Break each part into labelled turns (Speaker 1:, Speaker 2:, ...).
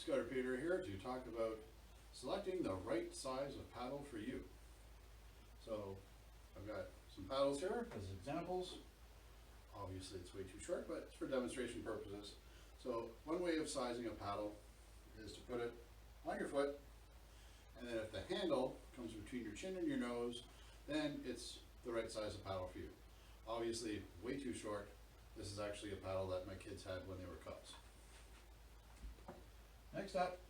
Speaker 1: Scouter Peter here to talk about selecting the right size of paddle for you. So I've got some paddles here as examples. Obviously it's way too short, but it's for demonstration purposes. So one way of sizing a paddle is to put it on your foot, and then if the handle comes between your chin and your nose, then it's the right size of paddle for you. Obviously way too short. This is actually a paddle that my kids had when they were cubs. Next up,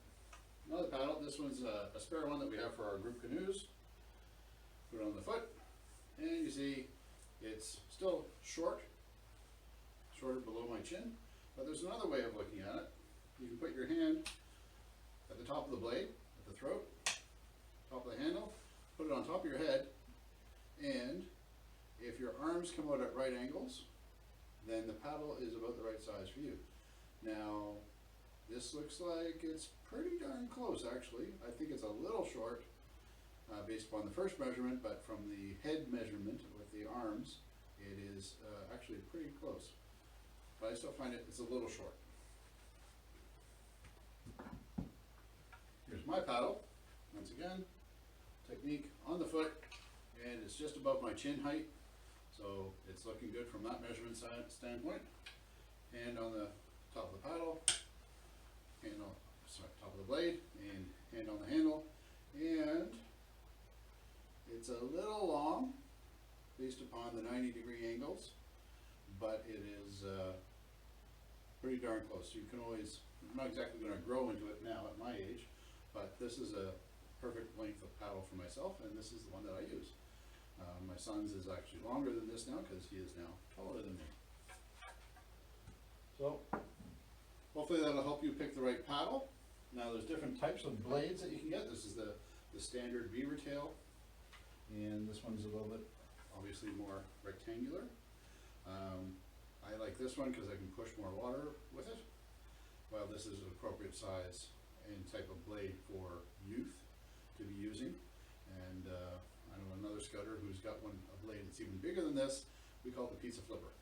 Speaker 1: another paddle. This one's a spare one that we have for our group canoes. Put it on the foot, and you see it's still shorter below my chin, but there's another way of looking at it. You can put your hand at the top of the blade, at the throat, top of the handle, put it on top of your head, and if your arms come out at right angles, then the paddle is about the right size for you. Now, this looks like it's pretty darn close actually. I think it's a little short based upon the first measurement, but from the head measurement with the arms, it is actually pretty close. But I still find it's a little short. Here's my paddle. Once again, technique on the foot, and it's just above my chin height. So it's looking good from that measurement standpoint. Hand on the top of the paddle, top of the blade, and hand on the handle. And it's a little long based upon the 90-degree angles, but it is pretty darn close. You can always, I'm not exactly going to grow into it now at my age, but this is a perfect length of paddle for myself, and this is the one that I use. My son's is actually longer than this now because he is now taller than me. So hopefully that'll help you pick the right paddle. Now there's different types of blades that you can get. This is the standard beaver tail, and this one's a little bit obviously more rectangular. I like this one because I can push more water with it, while this is an appropriate size and type of blade for youth to be using. And I know another scouter who's got a blade that's even bigger than this. We call it the pizza flipper,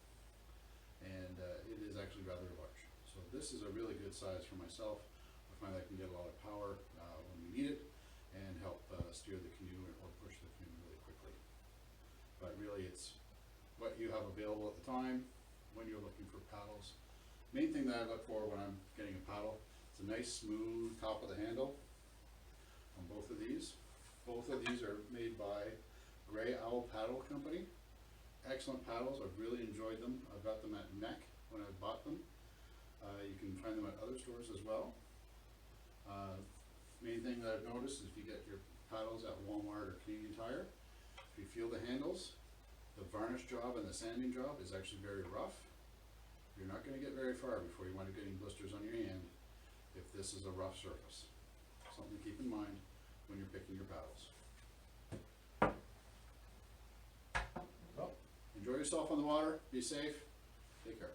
Speaker 1: and it is actually rather large. So this is a really good size for myself. I find I can get a lot of power when we need it, and help steer the canoe or push the canoe really quickly. But really it's what you have available at the time when you're looking for paddles. Main thing that I look for when I'm getting a paddle, it's a nice smooth top of the handle on both of these. Both of these are made by Grey Owl Paddle Company. Excellent paddles. I've really enjoyed them. I've got them at NEC when I bought them. You can find them at other stores as well. Main thing that I've noticed is if you get your paddles at Walmart or Canadian Tire, if you feel the handles, the varnish job and the sanding job is actually very rough. You're not going to get very far before you wind up getting blisters on your hand if this is a rough surface. Something to keep in mind when you're picking your paddles. Well, enjoy yourself on the water, be safe, take care.